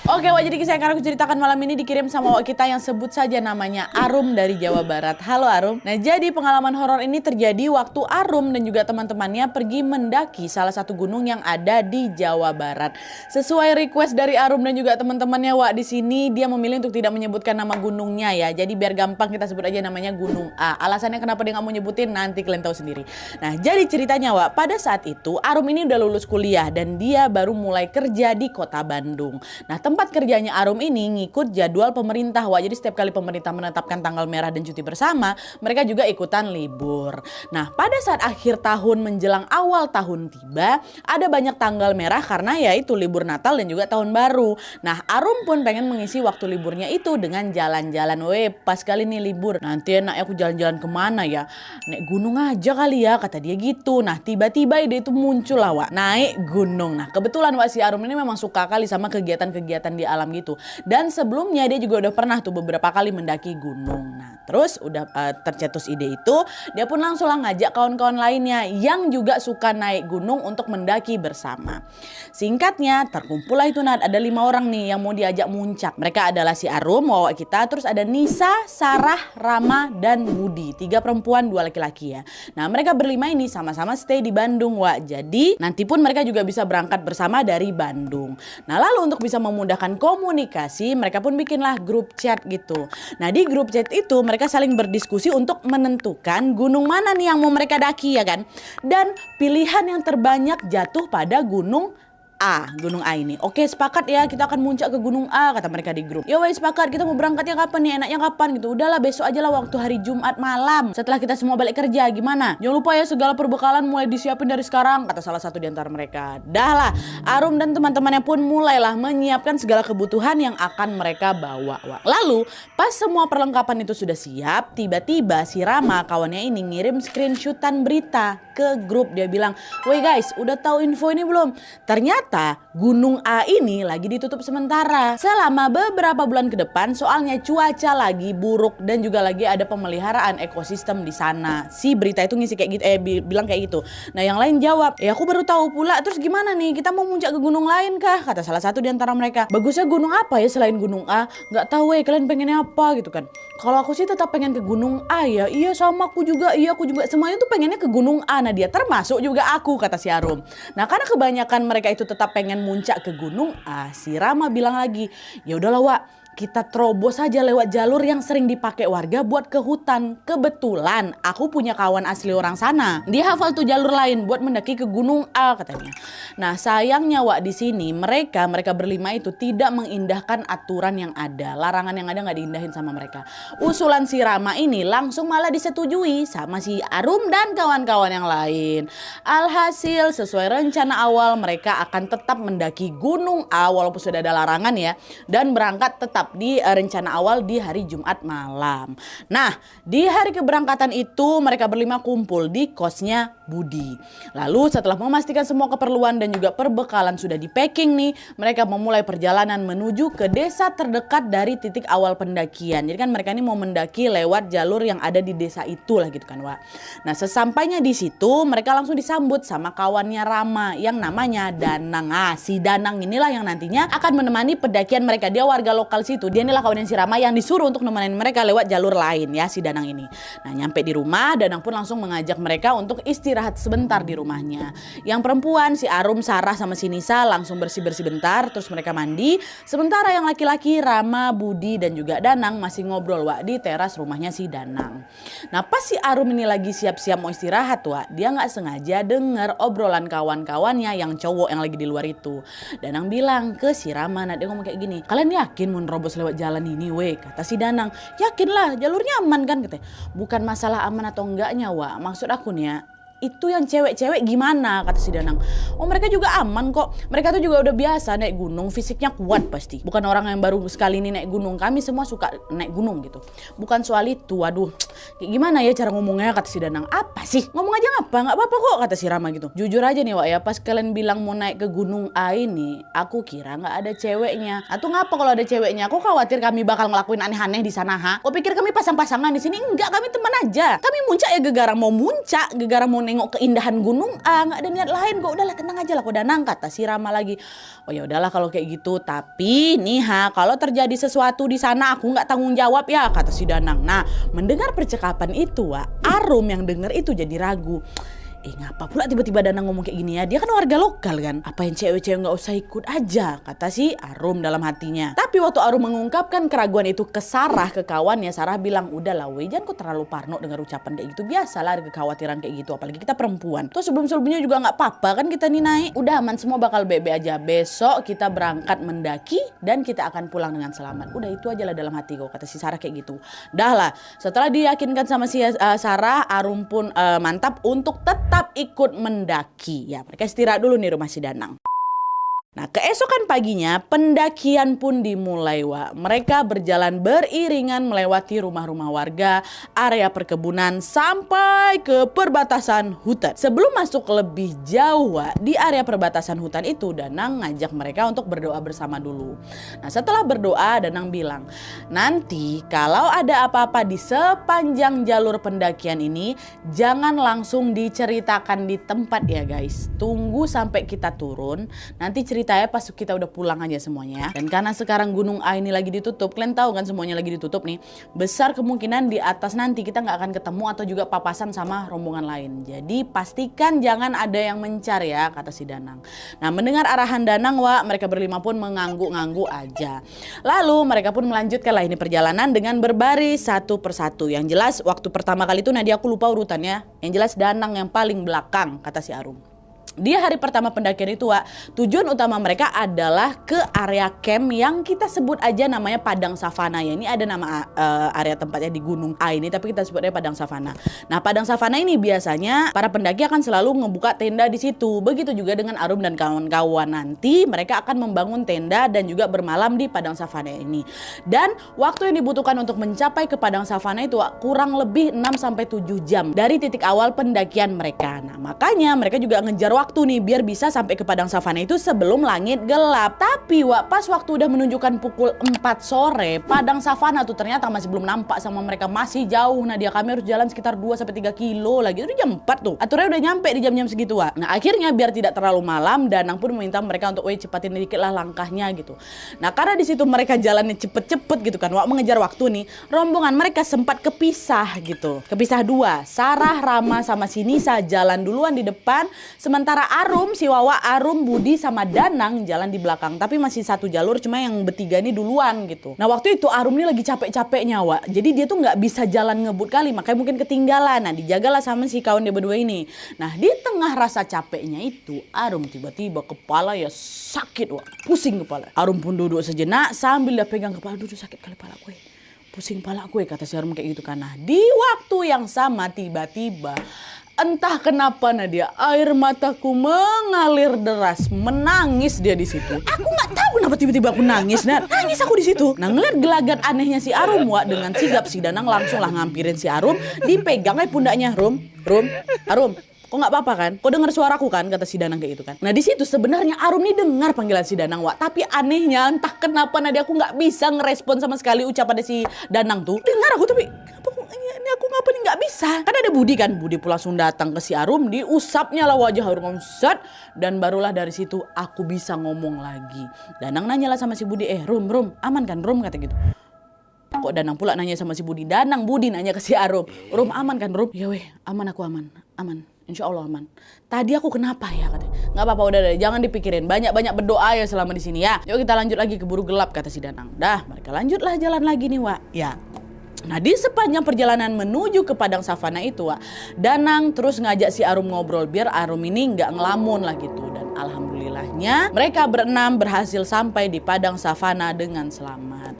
Oke, Wak, jadi kisah yang akan aku ceritakan malam ini dikirim sama Wak kita yang sebut saja namanya Arum dari Jawa Barat. Halo Arum. Nah, jadi pengalaman horor ini terjadi waktu Arum dan juga teman-temannya pergi mendaki salah satu gunung yang ada di Jawa Barat. Sesuai request dari Arum dan juga teman-temannya, Wak, di sini dia memilih untuk tidak menyebutkan nama gunungnya ya. Jadi biar gampang kita sebut aja namanya Gunung A. Alasannya kenapa dia nggak mau nyebutin nanti kalian tahu sendiri. Nah, jadi ceritanya, Wak, pada saat itu Arum ini udah lulus kuliah dan dia baru mulai kerja di kota Bandung. Nah, tempat kerjanya Arum ini ngikut jadwal pemerintah, Wak. Jadi setiap kali pemerintah menetapkan tanggal merah dan cuti bersama, mereka juga ikutan libur. Nah, pada saat akhir tahun menjelang awal tahun tiba, ada banyak tanggal merah karena ya itu libur Natal dan juga tahun baru. Nah, Arum pun pengen mengisi waktu liburnya itu dengan jalan-jalan. Weh, pas kali nih libur, nanti enaknya aku jalan-jalan kemana ya? Naik gunung aja kali ya, kata dia gitu. Nah, tiba-tiba ide itu muncul lah, Wak. Naik gunung. Nah, kebetulan, Wak, si Arum ini memang suka kali sama kegiatan-kegiatan di alam gitu. Dan sebelumnya dia juga udah pernah tuh beberapa kali mendaki gunung. Nah, terus udah tercetus ide itu, dia pun langsung lah ngajak kawan-kawan lainnya yang juga suka naik gunung untuk mendaki bersama. Singkatnya, terkumpul lah itu ada 5 orang nih yang mau diajak muncak. Mereka adalah si Arum, Wak kita, terus ada Nisa, Sarah, Rama, dan Budi. 3 perempuan, 2 laki-laki ya. Nah, mereka berlima ini sama-sama stay di Bandung, Wak. Jadi nanti pun mereka juga bisa berangkat bersama dari Bandung. Nah, lalu untuk bisa memudahkan komunikasi, mereka pun bikinlah grup chat gitu. Nah, di grup chat itu mereka saling berdiskusi untuk menentukan gunung mana nih yang mau mereka daki ya kan. Dan pilihan yang terbanyak jatuh pada Gunung A ini. Oke, sepakat ya, kita akan muncak ke Gunung A, kata mereka di grup. Ya wes, sepakat, kita mau berangkatnya kapan nih, enaknya kapan gitu. Udahlah besok aja lah, waktu hari Jumat malam setelah kita semua balik kerja, gimana? Jangan lupa ya, segala perbekalan mulai disiapin dari sekarang, kata salah satu di antara mereka. Dah lah, Arum dan teman-temannya pun mulailah menyiapkan segala kebutuhan yang akan mereka bawa, Wak. Lalu pas semua perlengkapan itu sudah siap, tiba-tiba si Rama kawannya ini ngirim screenshotan berita ke grup. Dia bilang, "Woi guys, udah tahu info ini belum? Ternyata Gunung A ini lagi ditutup sementara selama beberapa bulan ke depan, soalnya cuaca lagi buruk dan juga lagi ada pemeliharaan ekosistem di sana." Si berita itu ngisi kayak gitu, bilang kayak gitu. Nah, yang lain jawab, "Ya aku baru tahu pula, terus gimana nih? Kita mau muncak ke gunung lain kah?" Kata salah satu di antara mereka. "Bagusnya gunung apa ya selain Gunung A? Nggak tahu kalian pengennya apa gitu kan." "Kalau aku sih tetap pengen ke Gunung A ya." "Iya sama aku juga, iya aku juga. Semuanya tuh pengennya ke Gunung A." Nah, dia termasuk juga aku, kata si Arum. Nah, karena kebanyakan mereka itu tetap pengen muncak ke Gunung A, si Rama bilang lagi, "Ya udahlah, Wak, kita terobos aja lewat jalur yang sering dipakai warga buat ke hutan. Kebetulan aku punya kawan asli orang sana. Dia hafal tuh jalur lain buat mendaki ke Gunung A," katanya. Nah, sayangnya, Wak, di sini mereka berlima itu tidak mengindahkan aturan yang ada. Larangan yang ada nggak diindahin sama mereka. Usulan si Rama ini langsung malah disetujui sama si Arum dan kawan-kawan yang lain. Alhasil sesuai rencana awal, mereka akan tetap mendaki Gunung A walaupun sudah ada larangan ya, dan berangkat tetap di rencana awal di hari Jumat malam. Nah, di hari keberangkatan itu mereka berlima kumpul di kosnya Budi. Lalu setelah memastikan semua keperluan dan juga perbekalan sudah di packing nih, mereka memulai perjalanan menuju ke desa terdekat dari titik awal pendakian. Jadi kan mereka ini mau mendaki lewat jalur yang ada di desa itulah gitu kan, Wak. Nah, sesampainya di situ mereka langsung disambut sama kawannya Rama yang namanya Danang. Si Danang inilah yang nantinya akan menemani pendakian mereka. Dia warga lokal situ. Dia inilah kawannya si Rama yang disuruh untuk nemenin mereka lewat jalur lain ya, si Danang ini. Nah, nyampe di rumah, Danang pun langsung mengajak mereka untuk istirahat sebentar di rumahnya. Yang perempuan si Arum, Sarah sama si Nisa langsung bersih-bersih bentar, terus mereka mandi. Sementara yang laki-laki Rama, Budi dan juga Danang masih ngobrol, Wak, di teras rumahnya si Danang. Nah, pas si Arum ini lagi siap-siap mau istirahat, Wak, dia nggak sengaja denger obrolan kawan-kawannya yang cowok yang lagi di luar itu. Danang bilang ke si Rama, nah dia ngomong kayak gini, "Kalian yakin mau nerobos lewat jalan ini, weh?" Kata si Danang. "Yakinlah, jalurnya aman kan?" Katanya. "Bukan masalah aman atau enggaknya, Wak. Maksud aku nih ya, itu yang cewek-cewek gimana?" kata si Danang. "Oh, mereka juga aman kok. Mereka tuh juga udah biasa naik gunung, fisiknya kuat pasti. Bukan orang yang baru sekali ini naik gunung. Kami semua suka naik gunung gitu. Bukan soal itu." Waduh, kayak gimana ya cara ngomongnya, kata si Danang. "Apa sih? Ngomong aja nggak apa-apa kok," kata si Rama gitu. "Jujur aja nih, Wak ya, pas kalian bilang mau naik ke Gunung A ini, aku kira nggak ada ceweknya. Atau ngapa kalau ada ceweknya? Aku khawatir kami bakal ngelakuin aneh-aneh di sana, ha? Kok pikir kami pasang-pasangan di sini? Enggak, kami teman aja. Kami muncak ya gegara mau muncak, gegara mau nengok keindahan gunung A, nggak ada niat lain kok. Udahlah tenang aja lah kok Danang, kata si Rama lagi. Oh ya udahlah kalau kayak gitu, tapi nih kalau terjadi sesuatu di sana aku nggak tanggung jawab ya, kata si Danang. Nah, mendengar percakapan itu Arum yang dengar itu jadi ragu. Ngapa pula tiba-tiba Danang ngomong kayak gini ya? Dia kan warga lokal kan. Apa yang cewek-cewek gak usah ikut aja, kata si Arum dalam hatinya. Tapi waktu Arum mengungkapkan keraguan itu ke Sarah, ke kawannya, Sarah bilang, udahlah weh, jangan kok terlalu parno dengar ucapan kayak gitu. Biasalah ada kekhawatiran kayak gitu, apalagi kita perempuan. Terus sebelum-sebelumnya juga gak apa-apa kan kita nih naik. Udah aman, semua bakal baik-baik aja. Besok kita berangkat mendaki dan kita akan pulang dengan selamat. Udah itu aja lah dalam hati kok, kata si Sarah kayak gitu. Dah lah, setelah diyakinkan sama si Sarah, Arum pun mantap untuk tetap ikut mendaki. Ya, mereka istirahat dulu nih rumah si Danang. Nah, keesokan paginya pendakian pun dimulai, Mereka berjalan beriringan melewati rumah-rumah warga, area perkebunan, sampai ke perbatasan hutan. Sebelum masuk lebih jauh, di area perbatasan hutan itu Danang ngajak mereka untuk berdoa bersama dulu. Nah, setelah berdoa Danang bilang, nanti kalau ada apa-apa di sepanjang jalur pendakian ini, jangan langsung diceritakan di tempat ya guys. Tunggu sampai kita turun, nanti ceritanya pas kita udah pulang aja semuanya. Dan karena sekarang Gunung A ini lagi ditutup, kalian tahu kan semuanya lagi ditutup nih, besar kemungkinan di atas nanti kita nggak akan ketemu atau juga papasan sama rombongan lain. Jadi pastikan jangan ada yang mencar ya, kata si Danang. Nah, mendengar arahan Danang, mereka berlima pun mengangguk-ngangguk aja. Lalu mereka pun melanjutkan lah ini perjalanan dengan berbaris satu persatu. Yang jelas waktu pertama kali itu Nadia aku lupa urutannya. Yang jelas Danang yang paling belakang, kata si Arum. Di hari pertama pendakian itu, tujuan utama mereka adalah ke area camp yang kita sebut aja namanya Padang Savana ya. Ini ada nama area tempatnya di Gunung A ini, tapi kita sebutnya Padang Savana. Nah, Padang Savana ini biasanya para pendaki akan selalu ngebuka tenda di situ. Begitu juga dengan Arum dan kawan-kawan. Nanti mereka akan membangun tenda dan juga bermalam di Padang Savana ini. Dan waktu yang dibutuhkan untuk mencapai ke Padang Savana itu kurang lebih 6-7 jam dari titik awal pendakian mereka. Nah, makanya mereka juga ngejar waktu nih biar bisa sampai ke Padang Savana itu sebelum langit gelap. Tapi pas waktu udah menunjukkan pukul 4 sore, Padang Savana tuh ternyata masih belum nampak sama mereka, masih jauh. Nah, kami harus jalan sekitar 2-3 kilo lagi. Itu jam 4 tuh. Aturnya udah nyampe di jam-jam segitu, Nah, akhirnya biar tidak terlalu malam, Danang pun meminta mereka untuk cepatin dikit lah langkahnya gitu. Nah, karena di situ mereka jalannya cepet-cepet gitu kan, mengejar waktu nih, rombongan mereka sempat kepisah gitu. Kepisah dua. Sarah, Rama sama si Nisa jalan duluan di depan, sementara Arum, si Wawa, Arum, Budi sama Danang jalan di belakang. Tapi masih satu jalur, cuma yang bertiga ini duluan gitu. Nah, waktu itu Arum ini lagi capek-capeknya, Jadi dia tuh nggak bisa jalan ngebut kali, makanya mungkin ketinggalan. Nah, dijagalah sama si kawan dia berdua ini. Nah, di tengah rasa capeknya itu, Arum tiba-tiba kepala ya sakit, pusing kepala. Arum pun duduk sejenak sambil dia pegang kepala, duduk sakit kali kepala gue. Pusing kepala gue, kata si Arum kayak gitu kan. Nah, di waktu yang sama tiba-tiba entah kenapa Nadia, air mataku mengalir deras, menangis dia di situ. Aku nggak tahu kenapa tiba-tiba aku nangis, nangis aku di situ. Nah, ngeliat gelagat anehnya si Arum, dengan sigap si Danang langsung lah ngampirin si Arum, dipegang pundaknya. Arum, kok nggak apa-apa kan? Kok dengar suaraku kan? Kata si Danang kayak gitu kan. Nah, di situ sebenarnya Arum nih dengar panggilan si Danang, tapi anehnya entah kenapa Nadia aku nggak bisa ngerespon sama sekali ucapan si Danang tuh. Dengar aku tapi ini aku ngapain nggak bisa? Kan ada Budi kan, Budi pula langsung datang ke si Arum, diusapnya lah wajah Arum set, dan barulah dari situ aku bisa ngomong lagi. Danang nanya lah sama si Budi, Rum, aman kan Rum, kata gitu. Kok Danang pula nanya sama si Budi? Budi nanya ke si Arum, Rum aman kan Rum? Ya weh, aman aku aman. Insya Allah aman. Tadi aku kenapa ya, katanya. Nggak apa-apa, udah deh, jangan dipikirin. Banyak-banyak berdoa ya selama di sini ya. Yuk kita lanjut lagi ke Buru Gelap, kata si Danang. Dah, mereka lanjutlah jalan lagi nih, Ya. Nah, di sepanjang perjalanan menuju ke Padang Savana itu, Danang terus ngajak si Arum ngobrol biar Arum ini nggak ngelamun lah gitu. Dan alhamdulillahnya mereka berenam berhasil sampai di Padang Savana dengan selamat.